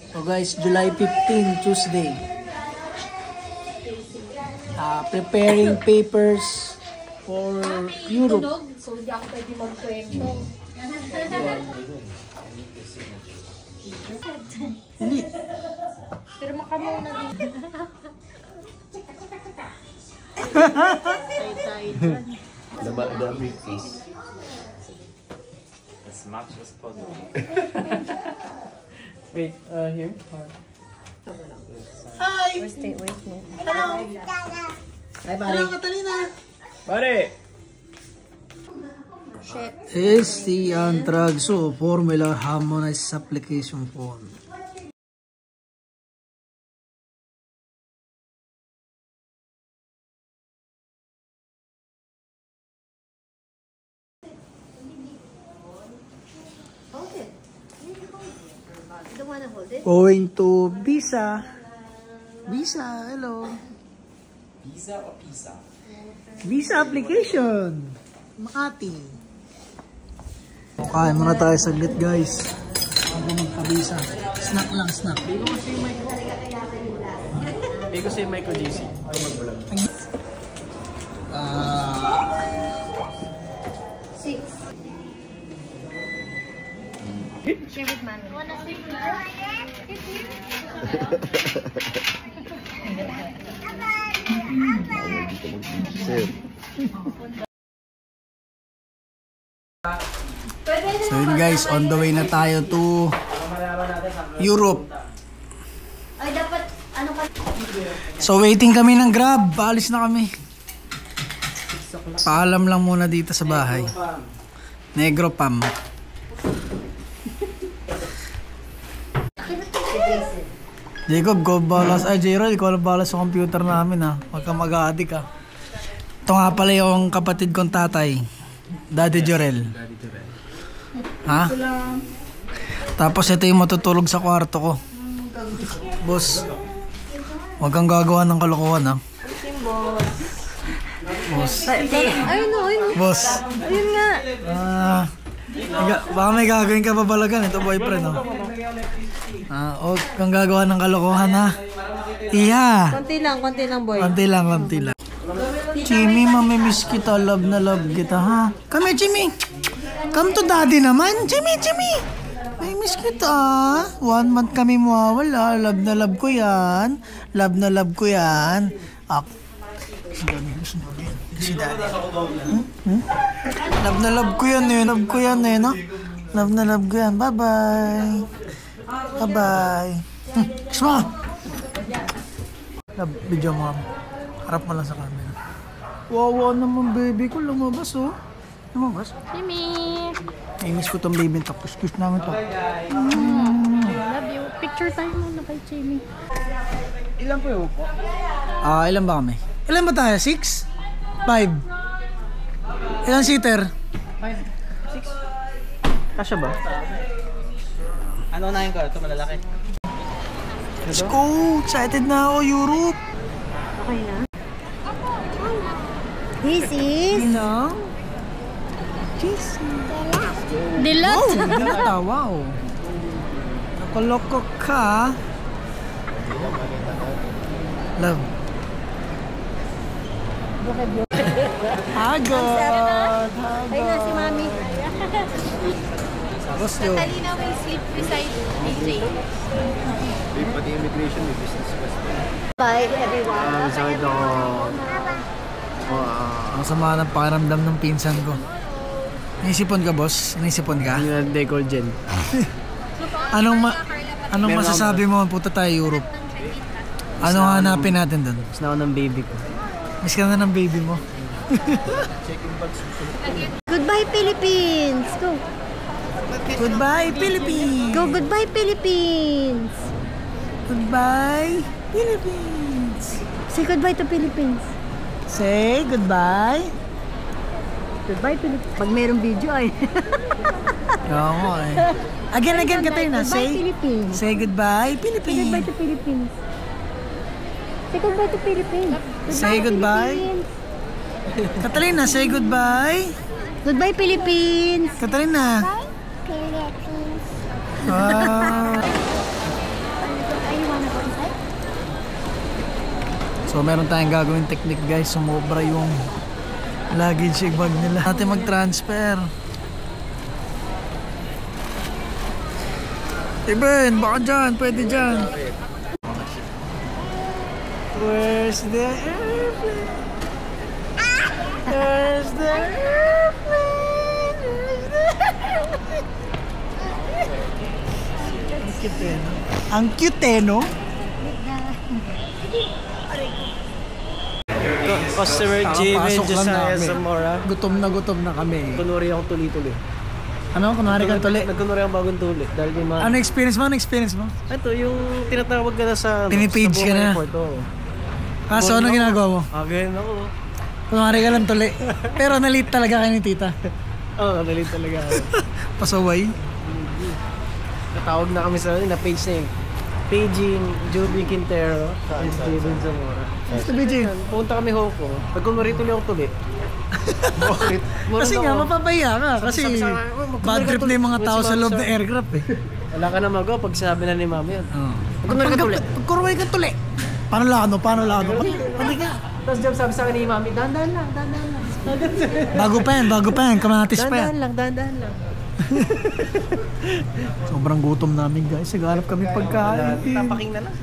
So guys, July 15, Tuesday. Preparing papers for Europe. So hindi ako pwede magkwento. Hindi. Pero makamuna din. The briefcase. As much as possible. Wait, here. Hi! Wait mo. Hello! Hi, buddy. Hello, Catalina! Buddy! Shit. ST Antragso Formula Harmonized Application Form. Hold it. You don't wanna hold it? Going to Visa. Visa, hello. Pizza or pizza? Visa application. Makati. Kain muna tayo saglit guys. Bago magpa-visa. Snack lang, snack. Hindi ko si Michael JC. Six. Share with mommy. Wanna sleep So yun guys, on the way na tayo to Europe. Ay, dapat, ano ka? So waiting kami ng Grab. Paalis na kami. Paalam lang muna dito sa bahay. Negro Pam. Jacob, go balas. Ay, J-Roll, ikaw lang balas sa computer namin ha. Huwag kang mag-a-addict ha. Ito nga pala yung kapatid kong tatay. Daddy Jorel. Ha? Tapos ito yung matutulog sa kwarto ko. Boss, huwag kang gagawa ng kalokohan ha. Boss. Ayun o, ayun o. Boss. Ayun nga. Baka may gagawin ka babalagan. Ito boyfriend ha. Huwag kang gagawa ng kalokohan ha. Iya. Konti lang boy. Konti lang. Jimmy, mamimiss kita. Love na love kita ha. Come here, Jimmy. Come to daddy naman. Jimmy. May miss kita. 1 month kami mawawala. Love na love ko yan. Love na love ko yan. Si daddy. Love na love ko yan eh. Love ko yan eh, no? Love na love ko yan. Bye-bye. Bye-bye. Smile. Love, video mo. Harap mo lang sa camera. Wawa naman baby ko. Lumabas oh. Lumabas. Mimi. Ay, miss ko tong baby to. Kus-kus namin to. Love you. Picture tayo muna kay Jamie. Ilan po yung upo? Ilan ba kami? Ilan ba tayo? 6? 5? Ilan seater? 5, 6. Kasya ba? Ano na yung ko? Ito malalaki. Let's go! Excited na ako, Europe! Okay na. This is... No? Cheese! Dilat! Oh! Dilata, wow! Nakaloko ka! Love! Hagod! Ay na si mami. Tapos yun. Catalina will sleep beside DJ. Pati immigration, may business question. Bye everyone. Sakit ako. Ang sama ng pakiramdam ng pinsan ko. Naisipon ka, boss? Naisipon ka? Decor Gen. Anong masasabi mo? Punta tayo Europe. Ano hanapin natin doon? Gusto na ako ng baby ko. Miss ka na ng baby mo. Goodbye Philippines. Go. Goodbye, Philippines! Go goodbye Philippines. Goodbye, Philippines! Say goodbye to Philippines. Say goodbye. Goodbye Philippines. Pag mayroong video ay. Oo nga eh. Again, Katrina. Goodbye Philippines. Say goodbye, Say Philippines. goodbye to Philippines. Say goodbye to Philippines. Say goodbye. Philippines. Catalina, say goodbye. Goodbye Philippines. Catalina. Philippines. Ah. So meron tayong gagawin technique guys. Sumobra yung luggage bag nila. Natin mag-transfer. Ben, baka dyan, pwede dyan. Where's the airplane? Where's the airplane? Where's the airplane? Ang cute eh, no? Ang cute eh, no? Customer Javen Kakapasok lang Josiah namin. Zamora. Gutom na kami. Kunwari akong tuli-tuli. Ano? Kunwari kang tuli? Nagkunwari akong bagong tuli. Dahil yung mga... Ano experience mo? Ano experience mo? Ito, yung tinatawag ka na sa... Pinipage sa ka na. airport, oo. Kaso ano ginagawa mo? Again ako. Kunwari ka lang tuli. Pero nalit talaga kayo ni tita. Oo, nalit talaga ako. Pasaway. Natawag na kami sa na-page na yung paging Joby Quintero and Javen Zamora. Ito, BJ. Pumunta kami Hong Kong. Nagkunwari tuloy ako tuli. Bakit? Kasi nga, mapapahiya ka. Kasi bad trip na yung mga tao sa loob ng aircraft eh. Wala ka na magawa pag sabi na ni mami yun. Kunwari ka tuli. Kunwari ka tuli. Paano lano? Pati ka. Tapos jump sabi sa akin ni mami, dandan lang. Bago pa yan. Kamatis pa yan. Dandan lang. Sobrang gutom namin guys. Naghanap kami pagkain. Tapaking na lang.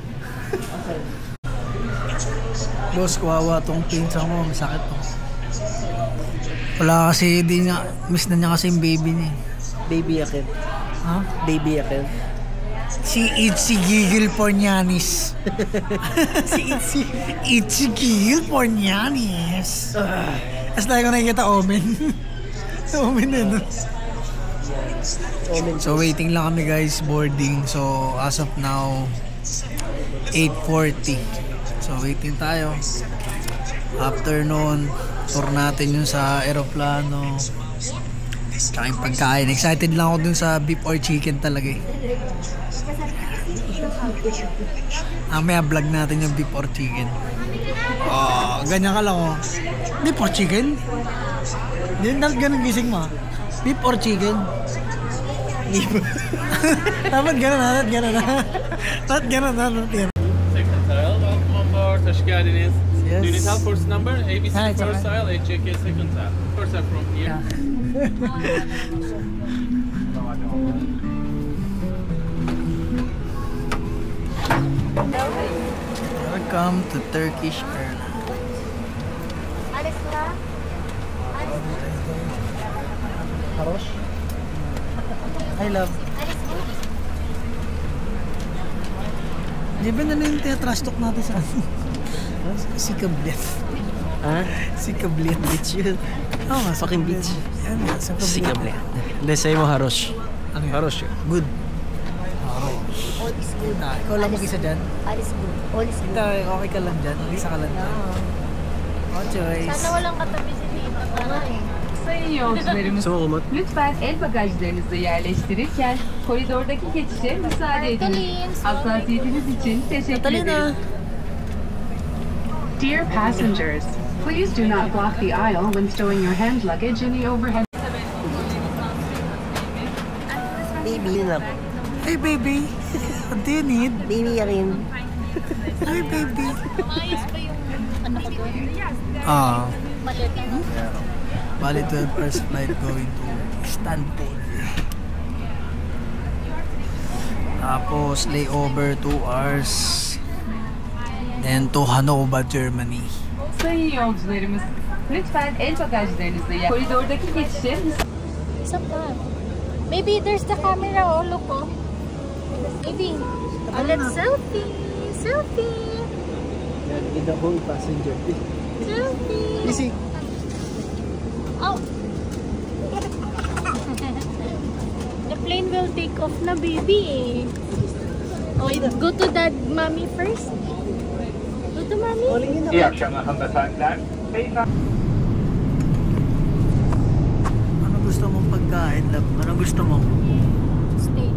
Boss, kawawa tong pinsa mo. Masakit to. Wala kasi, miss na niya kasi yung baby niya. Baby akin. Ha? Baby akin. Si Itzy Gigil Pornianis. Itzy Gigil Pornianis. As tayo ko nakikita Omen. Omen din. So waiting lang kami guys, boarding. So as of now 8:40. So waiting tayo. After noon, tour natin yung sa aeroplano. Tsaka yung pagkain. Excited lang ako dun sa beef or chicken talaga eh. Mamaya vlog natin yung beef or chicken. Oh, ganyan ka lang oh. Beef or chicken? Hindi na ganun gising mo. Beef or chicken? Dapat ganun na. Second tile, welcome on board. Hoş geldiniz. Yes. Do you need help first number? ABC Hi, it's first okay. tile, HJK second tile. First tile from here. Welcome to Turkish Airlines. Alis na? Harosh? I love. Alis mo? Di ba na yung trash talk natin sa ano? Si Kablet. Ha? Si Kablet. Bitch yun. Oo nga, Fucking bitch. Yan nga, si Kablet. Si Kablet. Hindi, sa'yo mo Harosh. Ano yun? Harosh yun. Good. All is good. Ikaw lang mag-isa dyan? All is good. All is good. Okay ka lang dyan? Mag-isa ka lang dyan? No choice. Sana walang katabi si Tita. Tara eh. Sayın yolcularımız, Sumakumot. lütfen el bagajlarınızı yerleştirirken koridordaki geçişe müsaade ediniz. Talin, sorry. Hassasiyetiniz için teşekkür ederim. Dear passengers, please do not block the aisle when stowing your hand luggage in the overhead. Baby na. Hey baby, what do you need? Baby rin. Hi baby. Maayos pa yung ano ko doon? Ah, Malaki, no? bali 12 hours flight going to Istanbul. Tapos layover 2 hours. Then to Hanover, Germany. Sayın yolcularımız, lütfen el bagajlarınızı koridordaki geçişe Isa pa. Maybe there's the camera. Oh, look oh. Maybe. Oh, let's selfie. Selfie. With the whole passenger. Selfie. Easy. Oh. The plane will take off na, baby. Oh, go to dad, mommy first. Go to mommy. İyi akşamlar hanımefendiler. Ano gusto mong pagkain, love? Ano gusto mo? Steak.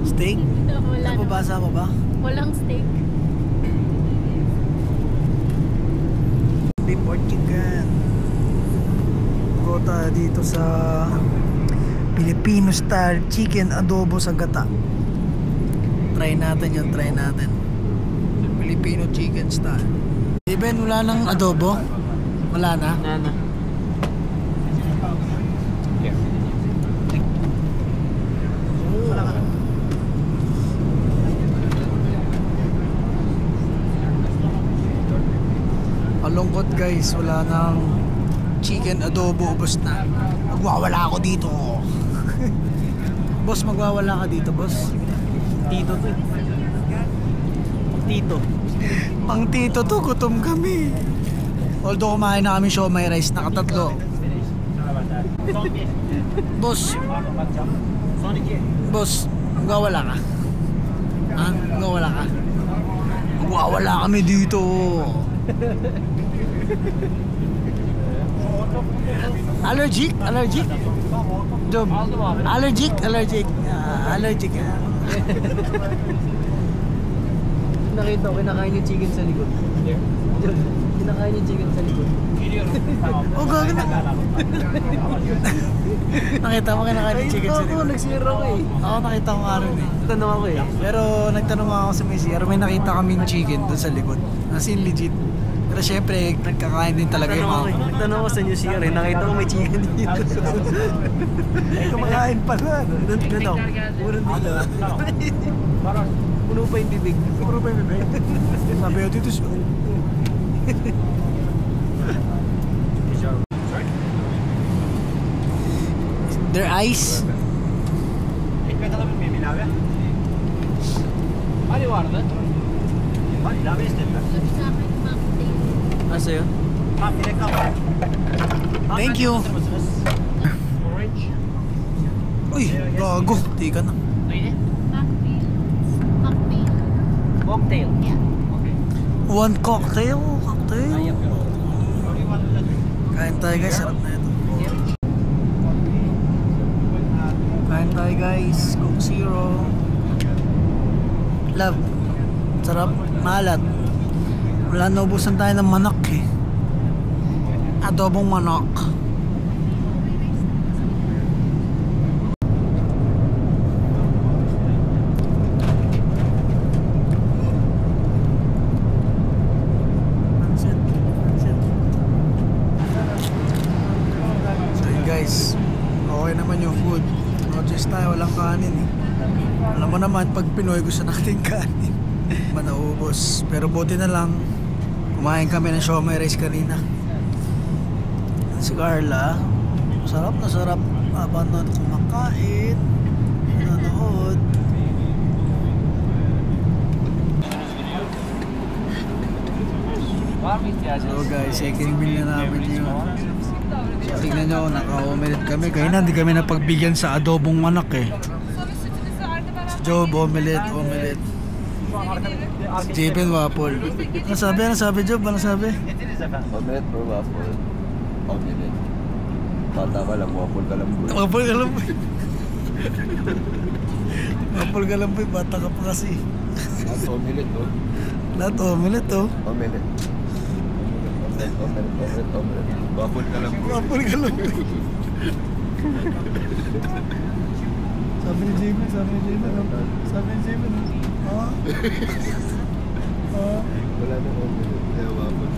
Steak? Wala na. Nababasa mo ba? Walang steak. Beef or chicken. Go tayo dito sa Filipino style chicken adobo sa gata. Try natin yun, try natin. Filipino chicken style. Even wala nang adobo? Wala na? Nana. Malungkot guys, wala nang chicken adobo, ubos na. Magwawala ako dito. Boss, magwawala ka dito, boss. Tito to. Tito. Pang tito to, gutom kami. Although kumain na kami siomai rice, nakatatlo. Boss. Boss, magwawala ka. Ha? Magwawala ka. Magwawala kami dito. Allergic? Allergic? Job. Allergic? Allergic. Allergic. Nakita ko, kinakain yung chicken sa likod. Kinakain yung chicken sa likod. Oh, gagawin na. Nakita mo kinakain yung chicken sa Oo, likod. nagsira ko eh. Ako nakita ko nga rin eh. Tanong ako eh. Pero nagtanong ako sa may CR, may nakita kaming chicken doon sa likod. As in legit. Pero syempre, nagkakain din talaga yung mga... Tanong ako sa New CR eh. Nakita ko may chicken dito. Kumakain pala. Ganito. Puro dito. Puno pa yung bibig. Puro pa yung bibig. Sabi ko dito siya. Their eyes. Asa yun? Thank you. Uy, gago. Di ka na. Cocktail. One cocktail. Cocktail. Kain tayo guys. Sarap na ito. Kain tayo guys. Coke Zero. Love. Sarap. Malat. Wala, naubusan tayo ng manok eh. Adobong manok. So yun guys, okay naman yung food. Notice tayo, walang kanin eh. Alam mo naman, pag Pinoy gusto natin kanin. Manaubos. Pero buti na lang, kumain kami ng siomai rice kanina. Si Carla, sarap na sarap habang kumakain, nanonood. So guys, second meal na namin yun. So tignan nyo, naka-omelette kami. Kaya na, hindi kami napagbigyan sa adobong manok eh. Si Job, omelette. Si Jepen, waffle. Ano sabi Job? Ano sabi? Omelette or waffle? Omelette. Bata ka lang, waffle ka lang bro. Waffle ka lang po. Waffle ka lang po, bata ka pa kasi. At omelette oh. Lahat omelette oh. Omelette. Omelette. Waffle ka lang bro. Waffle ka lang po. Sabi ni Jepen. Ah? Wala na omelette. Kaya waffle.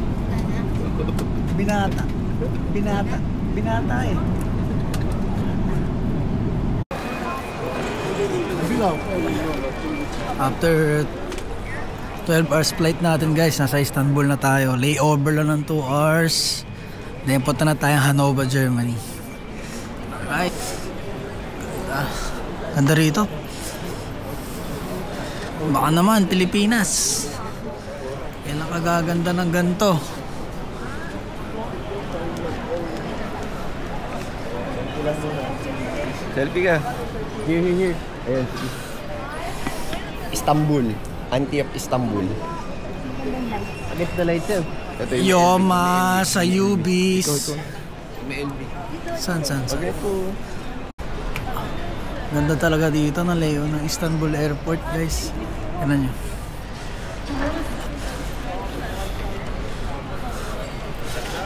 Binata eh. After 12 hours flight natin guys, nasa Istanbul na tayo. Layover lang ng 2 hours. Then punta na tayo Hanover, Germany. Alright. Ganda rito. Baka naman Pilipinas. Yan ang kagaganda ng ganito. Selfie ka. Here. Ayan. Istanbul. Anti of Istanbul. Get the lights yun. Ito yung Yoma sa Ubis. May LB. San? Okay po. Ganda talaga dito ng layout ng Istanbul Airport guys. Tignan nyo.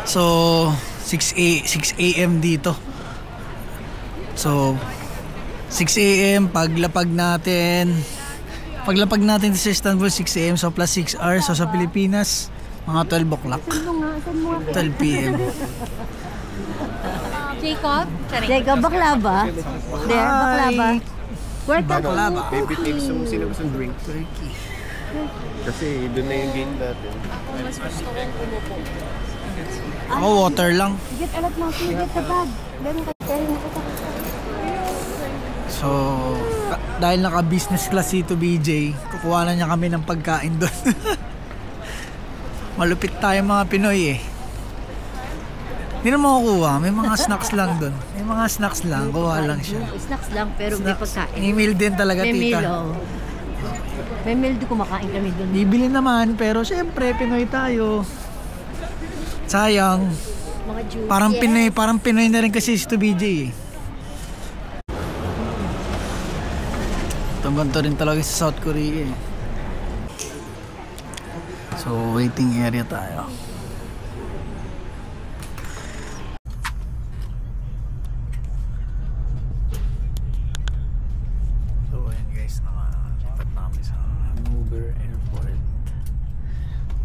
So 6 AM dito. So 6 AM paglapag natin sa Istanbul 6 AM, so plus 6 hours. So sa Pilipinas Mga 12 o'clock. 12 p.m. Jacob? Jacob, bakla ba? There, bakla ba? Where ka? Bakla ba? Baby takes yung sino gusto drink. Turkey. Kasi doon na yung gate natin. Mas gusto kong umupo. Ako water lang. Get alat mo, get the bag. Then, So, dahil naka-business class si to BJ, kukuha na niya kami ng pagkain doon. Malupit tayo mga Pinoy eh. Hindi na makukuha, may mga snacks lang doon. May mga snacks lang, kuha lang siya. snacks lang, pero may pagkain. May meal din talaga, May tita. meal, oh. May meal, di kumakain kami doon. Bibili naman, pero syempre, Pinoy tayo. Sayang. Mga juice. Parang Pinoy na rin kasi si to BJ eh. Ganito rin talaga sa South Korea eh. So, waiting area tayo. So, ayan guys, nakalipat na kami sa Hanover Airport.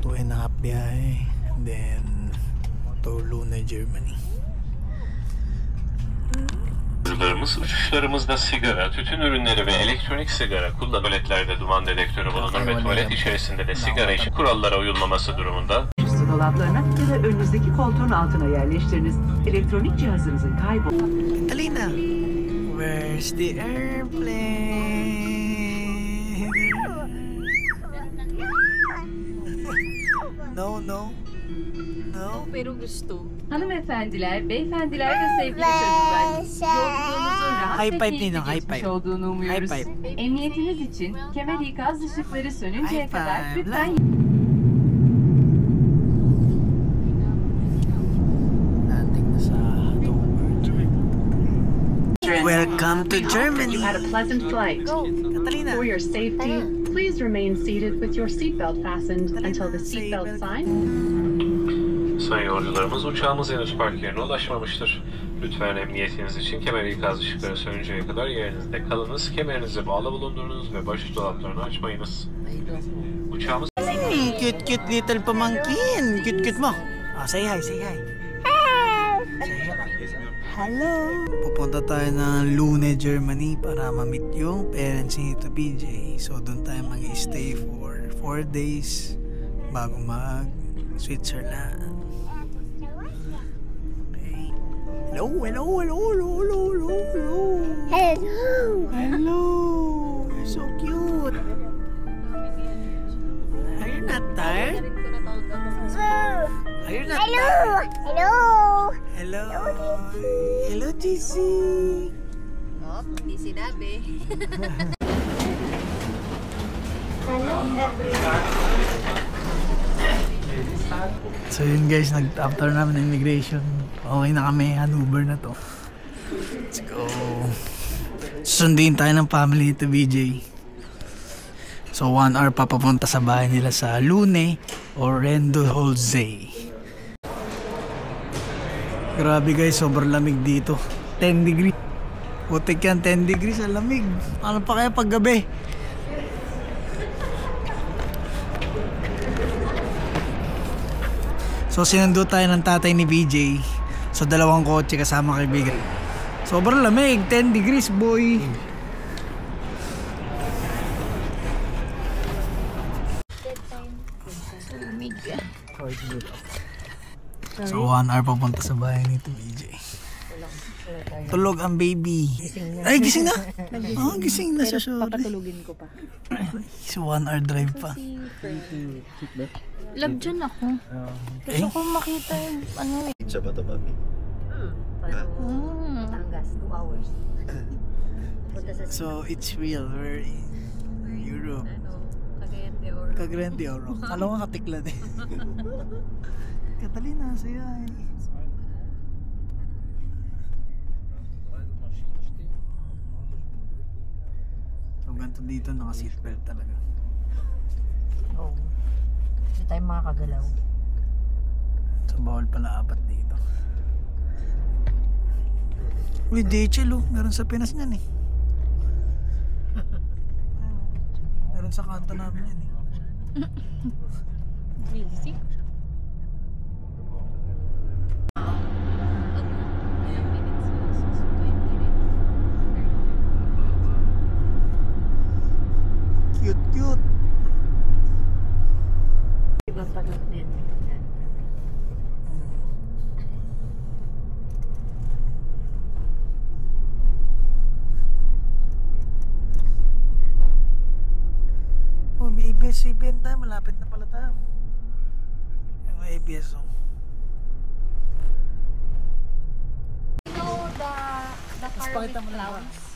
2.5 biyahe. And then, to Luna, Germany. Uçuşlarımızda sigara, tütün ürünleri ve elektronik sigara kullanılan tuvaletlerde duman dedektörü bulunur ve tuvalet içerisinde de sigara için kurallara uyulmaması durumunda Su dolaplarına ya da önünüzdeki koltuğun altına yerleştiriniz. Elektronik cihazınızın Catalina, where's the airplane? No. Pero gusto. Hanımefendiler, beyefendiler ve sevgili çocuklar, yolculuğunuzun rahat High ve five keyifli Nino, high geçmiş five. olduğunu umuyoruz. High five. Emniyetiniz için kemer ikaz ışıkları sönünceye High kadar five. lütfen Landing na sa Hanover, Germany. Welcome to Germany. You had a pleasant flight. Catalina. For your safety, please remain seated with your seatbelt fastened until the seatbelt sign. sayın yolcularımız uçağımız henüz park yerine ulaşmamıştır. Lütfen emniyetiniz için kemer ikaz ışıkları sönünceye kadar yerinizde kalınız, kemerinizi bağlı bulundurunuz ve baş dolaplarını açmayınız. Uçağımız Cute little pamangkin. Cute mo. Say hi. Say hi. Hello. Pupunta tayo ng Luna, Germany para ma-meet yung parents ni to BJ. So doon tayo mag-stay for 4 days bago mag-Switzerland. Okay. Hello. You're so cute. Are you not tired? Are you not tired? Hello, GC. Oh, hindi sinabi. So yun guys, after namin ng immigration, okay na kami, Hanover na to. Let's go. Susundin tayo ng family to BJ. So 1 hour pa papunta sa bahay nila sa Lune or Rendoholze. Grabe guys, sobrang lamig dito. 10 degrees. Putik yan, 10 degrees ang lamig. Ano pa kaya pag gabi? So sinundo tayo ng tatay ni BJ. So 2 kotse kasama kaibigan. Sobrang lamig, 10 degrees boy. So 1 hour papunta sa bahay ni BJ. Tulog ang baby. Ay, gising na. Oh, gising na siya. Sorry. Papatulugin ko pa. So 1 hour drive pa. Love dyan ako. Gusto ko makita yung ano eh. Pizza ba ito, mami? Batangas, 2 hours. So it's real. We're in Europe. Cagayan de Oro. Kala ko Katiklan eh. Catalina, say hi. So ganito dito, naka-seatbelt talaga. Oo. Hindi tayo makakagalaw. So bawal pala apat dito. Uy, DHL oh. Meron sa Pinas niyan eh. Meron sa kanto namin yan eh. Easy. Cute, cute. Iba pa lang din. Oh, may ABS-CBN tayo. Malapit na pala tayo. Yung ABS, oh. The car with clouds.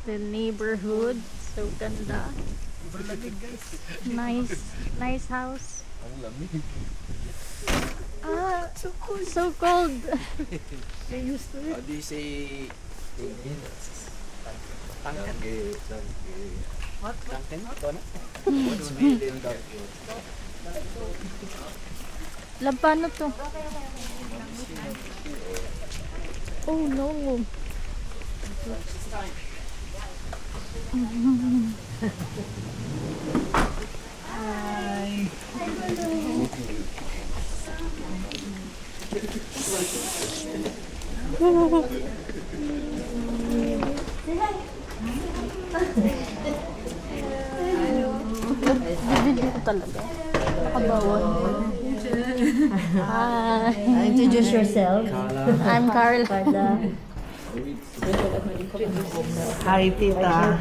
The neighborhood, so ganda. Nice house. Ah, so cold. They used to it. How do you say Tangkan? What? Tangkan? What's million dog? Lampano to. Oh no. Hi. Bibili ko talaga. Nakabawal. Hi. Introduce yourself. I'm Carl. Hi, tita.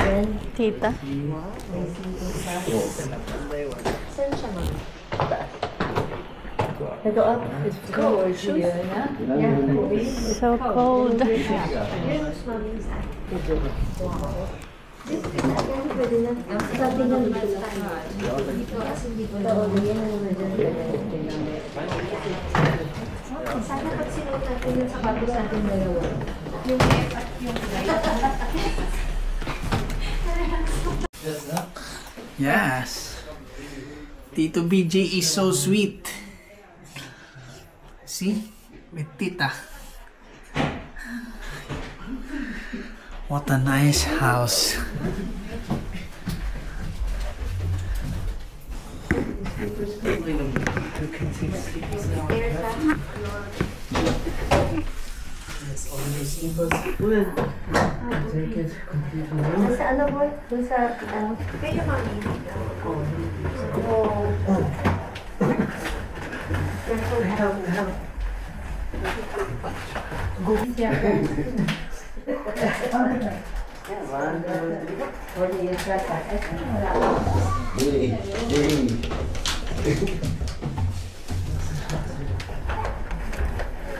Tita. Ito up. It's cold here, na? So cold. Sana pag sinuot natin yung sapatos natin dalawa. Yes. Tito BJ is so sweet. See? With tita. What a nice house. Sa ano po? Dun sa ano? Kaya mami.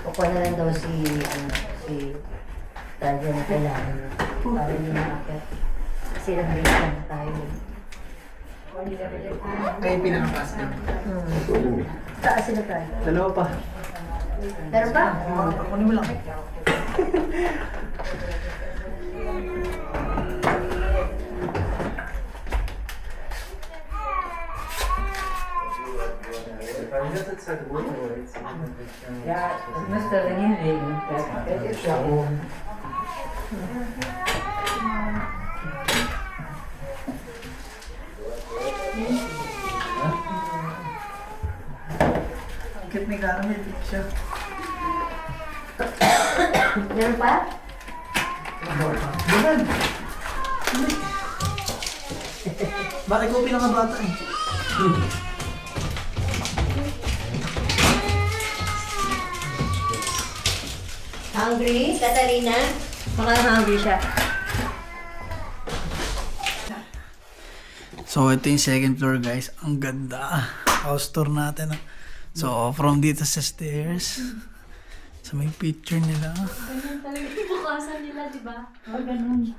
Kukuha na lang daw si Tayo na kailangan niya. Para hindi makakit. Kasi nag-race na tayo. Kayo pinakapas na. Taas sila tayo. Dalawa pa. Meron ba? Kunin mo lang. Ja, het moest er niet wegen. Het is ja gewoon. Kit ni Karen may picture. Meron pa? Bukan. Bakit ko pinakabata eh? Hungry, Katarina? Baka hungry siya. So ito yung second floor guys. Ang ganda. House tour natin. So from dito sa stairs. So may picture nila. Ganyan talaga yung bukasan nila, di ba? Oo, ganun.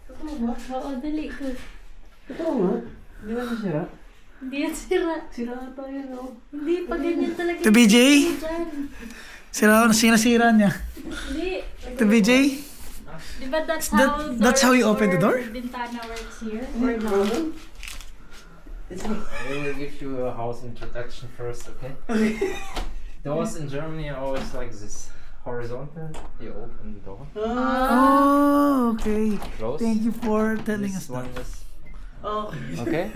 Totoo ba? Oo, dali ko. Totoo nga. Di ba nasira? Hindi yan sira. Sira na tayo, no? Hindi, pa ganyan talaga. To BJ? Dyan. Sinasira niya. Hindi. To BJ? Di ba That's how you open the door? Bintana works here? Or no? I will give you a house introduction first, okay? Doors in Germany are always like this. Horizontal, you open the door. Oh, okay. Close. Thank you for telling us This one that. is Okay?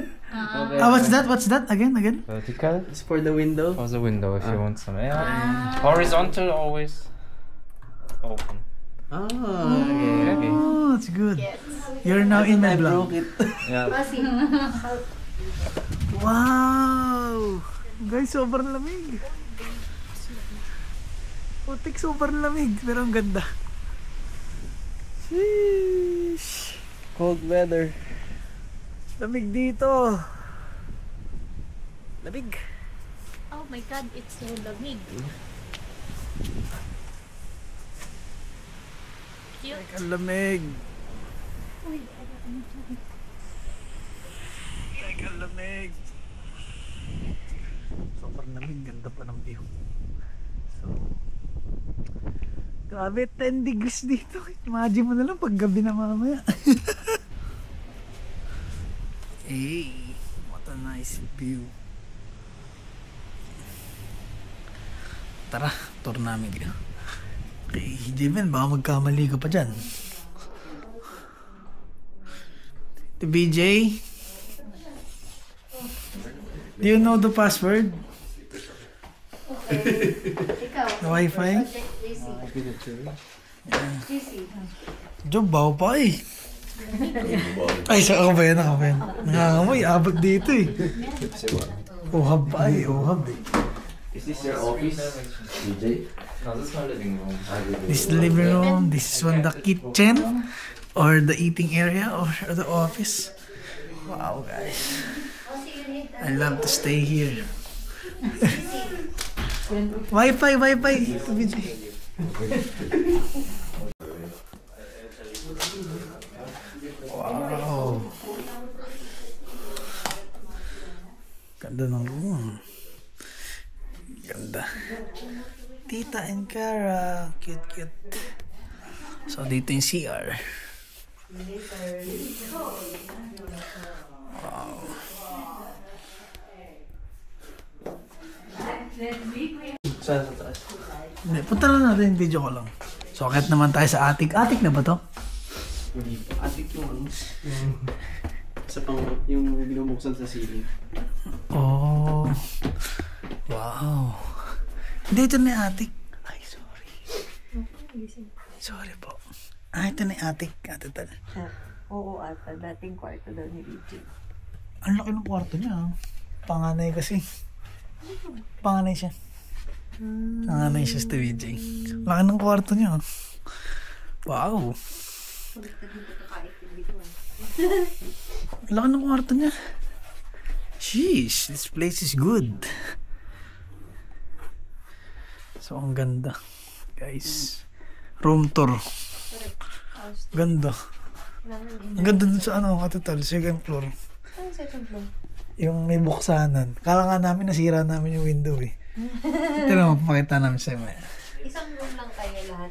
What's that? What's that? Again? Vertical. It's for the window. For the window if you want some air. Horizontal always open. Okay. Oh, that's good. You're now in my vlog. Yeah. Wow! Guys, sobrang lamig. Putik, sobrang lamig. Pero ang ganda. Sheesh. Cold weather. Lamig dito. Lamig. Oh my god, it's so lamig. Cute. Ang lamig. Ang lamig. Sobrang lamig. Ganda pa ng view. So, grabe, 10 degrees dito. Imagine mo na lang pag gabi na mamaya. Hey, what a nice view. Tara, tour namin dito. Okay, Jiven, baka magkamali ka pa dyan. The BJ, do you know the password? The Wi-Fi? Job, bawa pa eh. Ay, ako ba yan? Nangangamoy, abag dito eh. Uhab pa eh, uhab eh. Is this your office, DJ? No, this is my living room. This is the living room, this is one the kitchen, or the eating area, or the office. Wow, guys. I love to stay here. Wi-Fi. Wow. Ganda ng room. Ganda. Tita and Cara. Cute. So, dito yung CR. Wow. Saan sa taas? Hindi, punta lang natin, video ko lang. So, akit naman tayo sa attic. Attic na ba to? Hindi pa. Attic yung ano. Sa pang, yung binubuksan sa ceiling. Oh. Wow. Hindi, ito na yung attic. Ay, sorry. Sorry po. Ito na yung attic. Ate Tal. Oo, ata. Dating kwarto daw ni BJ. Ang laki ng kwarto niya. Panganay kasi. Panganay siya. Panganay siya sa BJ. Laki ng kwarto niya. Wow. Laki ng kwarto niya. Sheesh, this place is good. So, ang ganda. Guys. Room tour. Ganda. Ang ganda dun sa ano, katotal, second floor. Ano second floor? Yung may buksanan. Kala nga namin, nasira namin yung window eh. Ito na, mapapakita namin sa'yo. Isang room lang kayo lahat.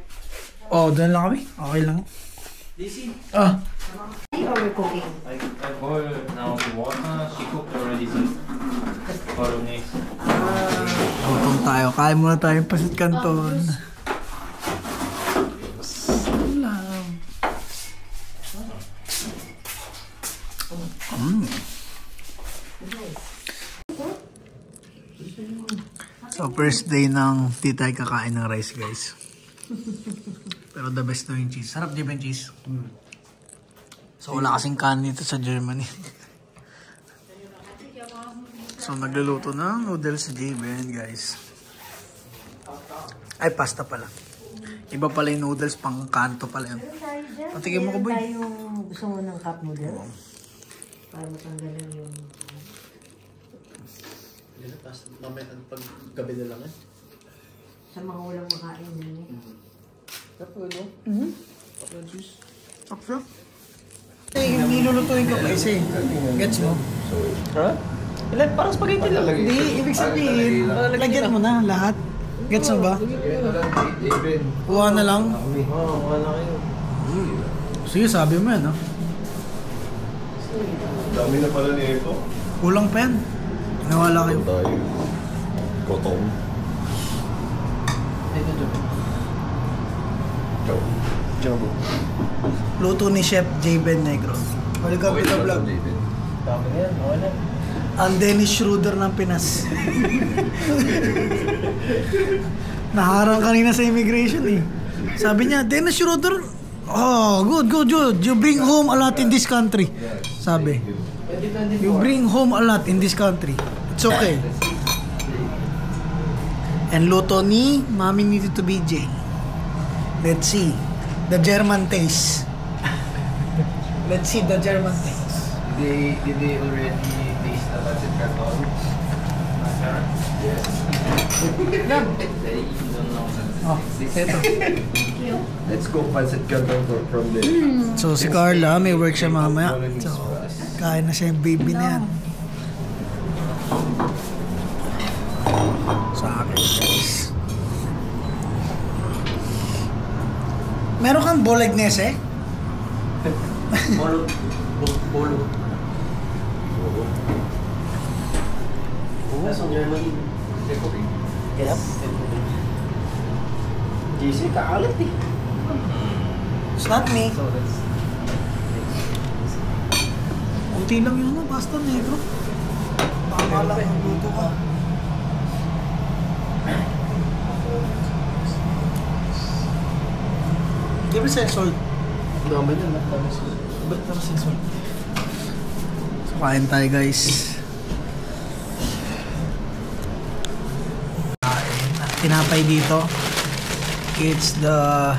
Oh, doon lang kami. Okay lang. DC? Ah. How are we cooking? I boil now the water. She cooked already some bolognese. Gutom tayo. Kain muna tayo yung pasit canton. So, first day ng tita ay kakain ng rice, guys. Pero the best daw yung cheese. Sarap, di ba yung cheese? So, wala kasing kanin dito sa Germany. So, nagluluto ng noodles si J-Ben, guys. Ay, pasta pala. Iba pala yung noodles, pang kanto pala yun. Patikin mo ko, boy. Yung gusto mo ng cup noodles? Para matanggalan yung... Yan na, tapos mamaya pag gabi na lang eh. Sa mga walang makain yun eh. Tapos ano? Tapos juice. Tapos nilulutuin ko pa isa eh. Gets mo? Ha? Ilan? Parang spaghetti lang. Hindi, ibig sabihin, lagyan mo na lahat. Gets mo ba? Kuha na lang. Oo, wala kayo. Sige, sabi mo yan, ha? Dami na pala ni Eko. Kulang pa yan. Nawala kayo. Tayo. Kotong. Ito, Ciao. Jumbo. Luto ni Chef J-Ben Negro. Welcome to the vlog. Dami na yan, okay na. Ang Dennis Schroeder ng Pinas. Naharang kanina sa immigration eh. Sabi niya, Dennis Schroeder, oh, good. You bring home a lot in this country. Sabi. You bring home a lot in this country. It's okay. And luto ni Mami Nito to BJ. Let's see. The German taste. Let's see the German taste. Did they already taste the pancit canton? Yes. They don't know. Oh, eto. Let's go pancit canton from there. So si Carla, may work siya mamaya. So, kain na siya yung baby na yan. Sa akin, guys. Meron kang bolognese? Bolo. That's on Germany. Yep. JC, kakalit eh. It's not me. So that's... Kunti lang yun, basta negro. Tama lang ang luto ka. Give me some salt. Dami na, dami sa... Ba't naman sa salt? So, kain tayo guys. Tinapay dito. It's the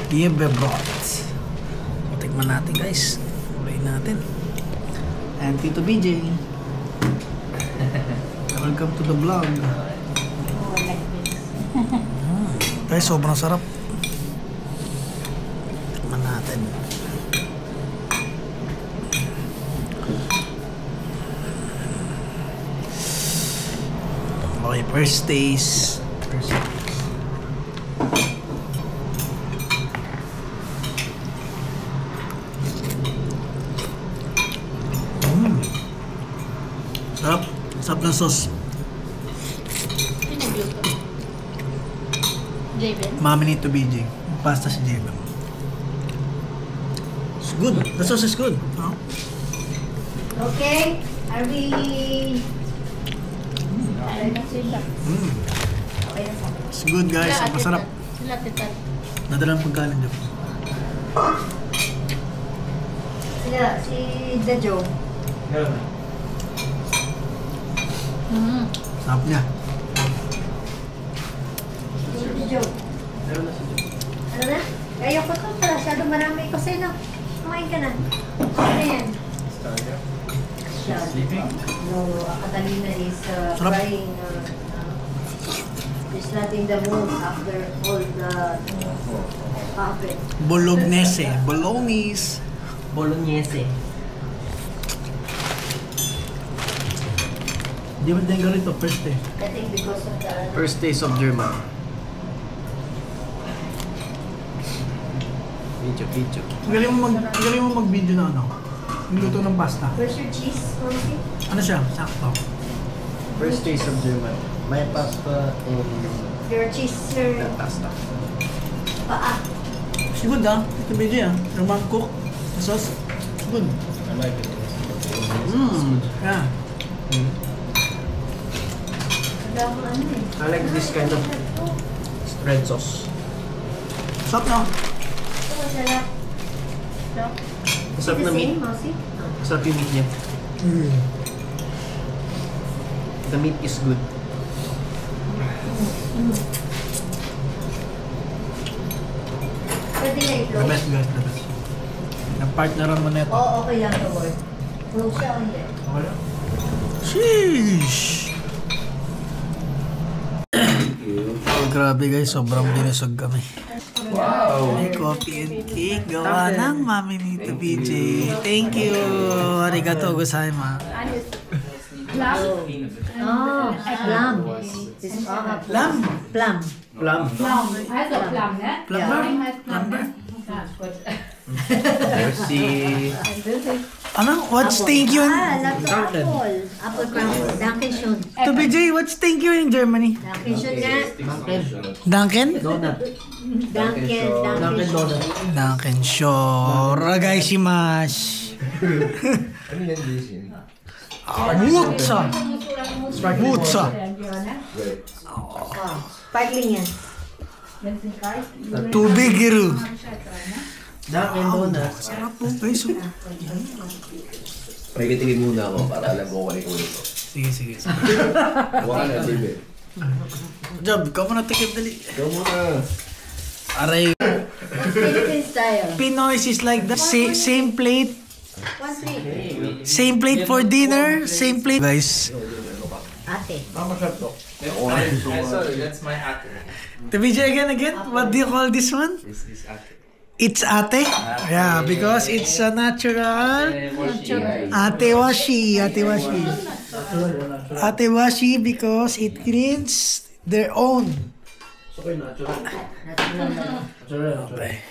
Yebe broth. So, tikman natin guys. Kulay natin. And Tito BJ. Welcome to the vlog. Guys, sobrang sarap. Tikman natin. Okay, first taste. Sarap. Sarap ng sauce. Pinagluto. Javen? Mami Nito BJ. Pasta si Javen. It's good. The sauce is good. Huh? Okay, are we... Okay na po. It's good guys. Masarap. Sila titan. Nadalang pagkain dyan. Sila, si Dajo. Sarap niya. Si Dajo. Ano na? Ayoko to pala. Masyado marami ko sa'yo. Kumain ka na. Ano yan? No, Catalina is crying. She's not in the mood after all the coffee. Bolognese. Bolognese. Bolognese. Di ba din ganito? First eh. I think because of the... First taste of German. Video. Galing mo mag-video na ano? Yung luto ng pasta. Where's your cheese, Monty? Ano siya? Sakto. First taste of German. May pasta and... Your cheese, sir. Pasta. Paa. It's good ah. Ito BJ ah. Yung mom cook. The sauce. It's good. I like it. Yeah. I like this kind of red sauce. Sarap na. Masarap. Masarap na meat. Masarap yung meat niya. The meat is good. Pwede na The i-close. best guys, the best. Nag-partneran mo na ito. Oo, okay lang to, boy. Close siya o hindi? Wala. Sheesh! Oh, grabe guys, sobrang binusog kami. Wow! May coffee and cake. Gawa ng Mami Nito BJ. Thank you! Arigato gozaimasu. Oh, plum. This is Lamb? plum. Plum. Also Plum, ne? Plumber? Merci. Ano? What's thank you? Apple. Apple crumble. Dankeschön. To BJ, what's thank you in Germany? Dankeschön nga. Dunkin? Donut. Dankeschön. Donut. Dunkin sure. Ragai shimasu. Ano yan, Jason? Mutsa! Mutsa! Sparkling yan. Tubig, Giru. Duck and donuts. Sarap po, guys. May kitingin muna ako para alam ko kung ano ko. Sige. Huwag ka na, David. Job, ikaw muna tikip dali. Ikaw muna. Aray. Philippine style. Pinoy is like that. Same plate. 1-3. Same plate for dinner. Same plate. Guys. Ate. Sorry, that's my actor. To be again. What do you call this one? This is actor. It's ate. Yeah, because it's a natural. Ate washi. Ate washi because it cleans their own. Okay, natural. Okay.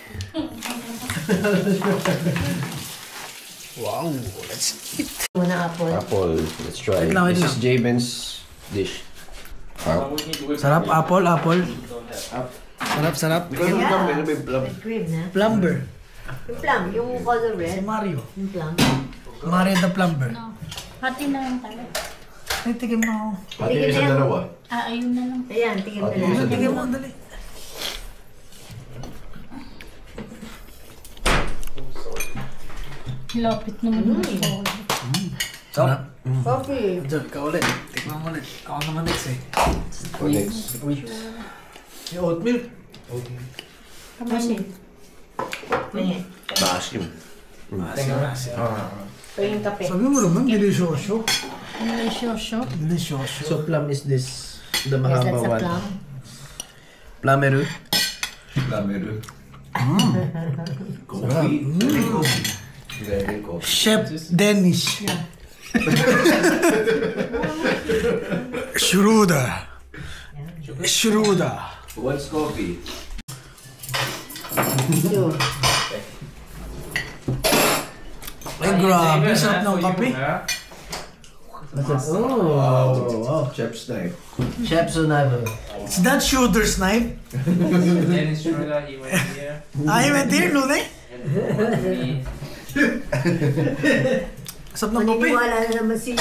Wow, let's eat. Muna apple. Apple, let's try. Wait lang. This is Javen's dish. Sarap, apple. Sarap. With cream na. Plumber. Yung plum, yung color Si red. Mario. Yung plum. Mario the plumber. Hati na lang tayo. Ay, tigim mo ako. Pati yung isang dalawa. Ayun na lang. Ayan, tingin mo Ate, na. isa Tigim mo, dali. Lapit naman yung Sarap. Coffee. Job, ikaw ulit. Tignan mo ulit. Ako naman next eh. Next. Yung oatmeal. Kamasin. Ayan. Maasim. Ito yung kape. Sabi mo naman, delicioso. Delicioso. So plum is this the Yes, mahaba that's a one. plum. Plumeru. Lamero. Very coffee. Chef Dennis. Shruda. What's coffee? Ay, grabe. Sarap ng kape. Oh, Chef's knife. Chef's knife. Is that Shooter's knife? Dennis Schroeder, he went here. I went here, no, eh? Me. Sarap ng kape. Maniniwala na naman si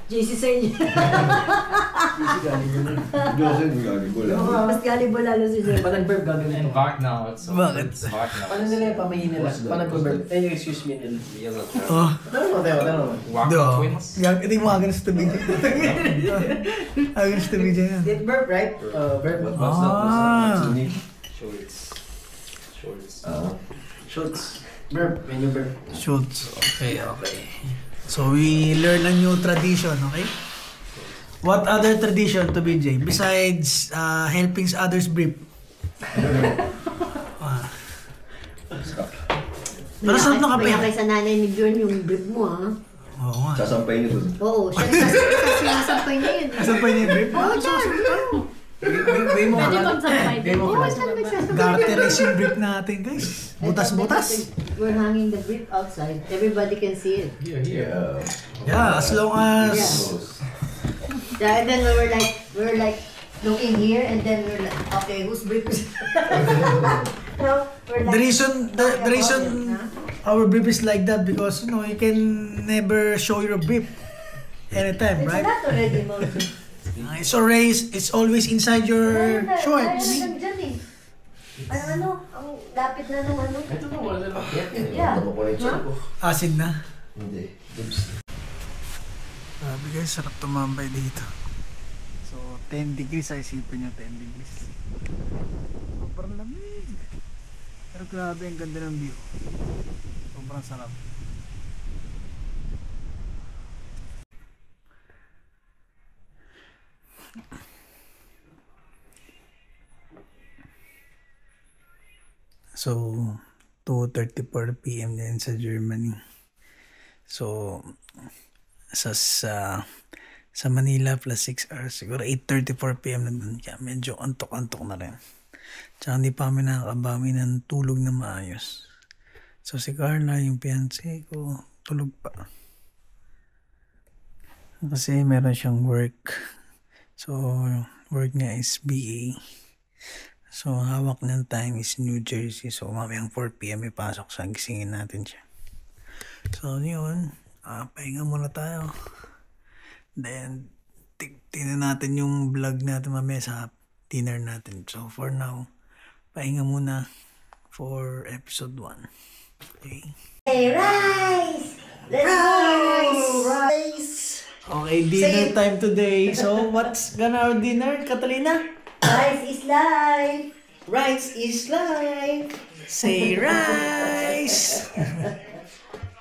JC sa inyo. Joseph, galing ko lang. Mas galibo lalo si JC. Pag nag-burp gagawin And ito. Wagner also. Bakit? It's Wagner. Paano nila yung pamahin nila? Paano nag-burp? Excuse me nila. Oh. Tanong mo. Wagner Do. twins. Hindi mo against the BJ. Against the BJ yan. Did burp, right? Burp. Ah. Schultz. Schultz. Burp. When you burp. Schultz. Okay. So we learn a new tradition, okay? What other tradition to BJ besides helping others breathe? Pero sarap ng kape. Kaya kay sa nanay ni Bjorn yung brief mo, ha? Oo nga. Sasampay niyo dun. Oo, siya sinasampay niya yun. Sampay niya yung brief? Oo, dyan. Way mo Pwede ka. magsampay din. Oo, saan nagsasampay? Garterize yung brief natin, guys. Butas-butas. We're hanging the brief outside. Everybody can see it. Yeah. Yeah, as long as... Yeah, and then we were like looking here, and then we were like, okay, whose brief is No, we're like, The reason our brief is like that because, you know, you can never show your brief anytime, It's right? not already mounted. It's always inside your shorts. Dyan eh. Ano, ang lapit na nung ano. I don't know what it is. Yeah. Acid na. Hindi. Sabi guys, sarap tumambay dito. So, 10 degrees, ay isipin nyo 10 degrees. Sobrang lamig. Pero grabe, ang ganda ng view. Sobrang sarap. So, 2:34 PM din sa Germany. So, sa Manila plus 6 hours, siguro 8:34 PM na dun. Kaya medyo antok-antok na rin. Tsaka hindi pa kami nakakabawi ng tulog na maayos. So, si Carla, yung fiancé ko, tulog pa. Kasi meron siyang work. So, work niya is BA. So, hawak ng time is New Jersey. So, mamayang 4 PM ipasok siya. Gisingin natin siya. So, yun. Pahinga muna tayo. Then, tingnan natin yung vlog natin mamaya sa dinner natin. So, for now, pahinga muna for episode 1. Okay. Hey, rice! Let's go! Rice! Okay, dinner time today. So, what's gonna our dinner, Catalina? Rice is life! Rice is life! Say rice!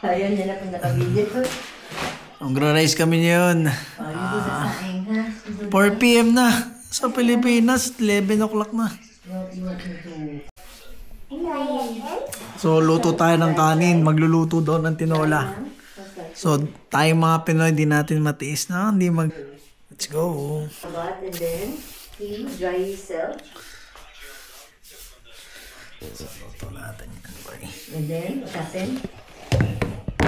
Ayun, yan na kung nakabili ko. Magra-rice kami yun. 4 p.m. na. Sa Pilipinas, 11 o'clock na. So, luto tayo ng kanin. Magluluto daw ng tinola. So, tayong mga Pinoy, hindi natin matiis na. Hindi mag... Let's go. And then, he dry himself. So, luto natin yan, boy. And then, kasin.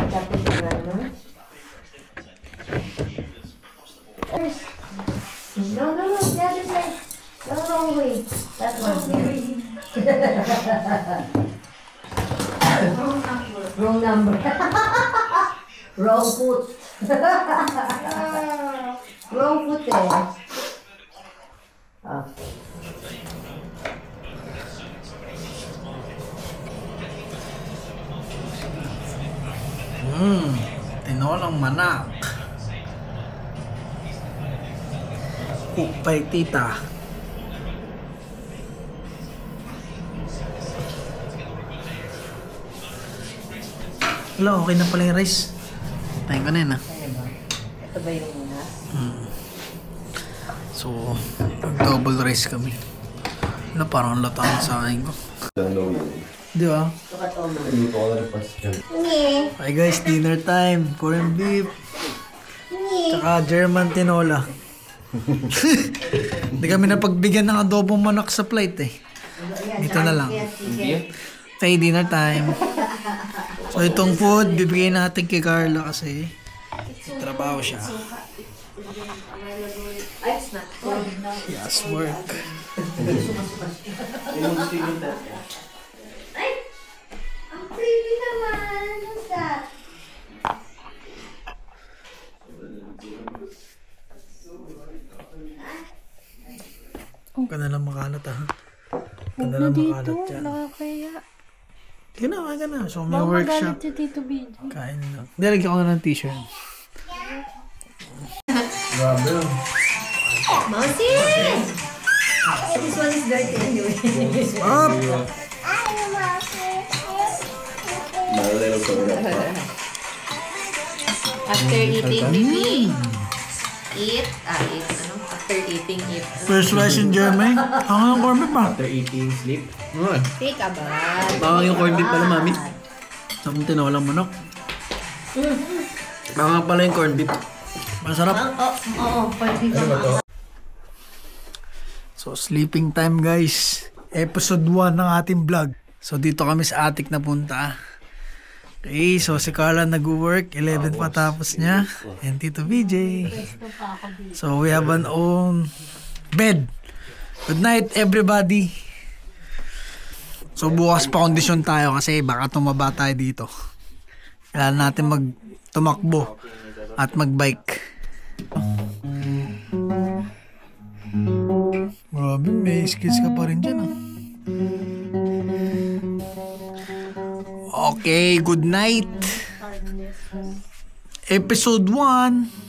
Tapos yung ano. No, the other side. No, wrong way. That's wrong way. Wrong number. Wrong foot. Wrong foot eh. Ah. Tinolang manak. Upay tita. Hello, okay na pala yung rice. Tayo ko na yun, Ito ba yung una? So, double rice kami. Wala, parang lataan sa akin ko. Di ba? Hi guys, dinner time. Corned beef. Tsaka German tinola. Hindi kami napagbigyan ng adobong manok sa plate eh. Dito na lang. Okay, dinner time. So itong food, bibigyan natin kay Carla kasi trabaho siya. Yes, work. Ay! Ang pretty naman! What's that? Huwag ka na lang makalat ha. Huwag na lang makalat dyan. Nakakaya. Ka na. So may workshop. Si Tito BJ. Kain lang. Nilagyan ko na ng t-shirt. Grabe. Mousy! This one is dirty anyway. Up! After eating, baby, eat. Eat. Ano? After eating, eat. First rice in Germany. Ang yung corned beef pa. After eating, sleep. Take a bath. Baka yung corned beef pala, mami. Sa kung tinolang manok. Baka pala yung corned beef. Masarap. Oo, pwede ka. So, sleeping time guys. Episode 1 ng ating vlog. So, dito kami sa attic na punta. Okay, so si Carla nag-work. 11 pa tapos niya. And Tito BJ. So, we have an own bed. Good night, everybody. So, bukas pa kondisyon tayo kasi baka tumaba tayo dito. Kailangan natin tumakbo at magbike. Grabe, may skills ka pa rin dyan ah. Okay, good night. Episode 1.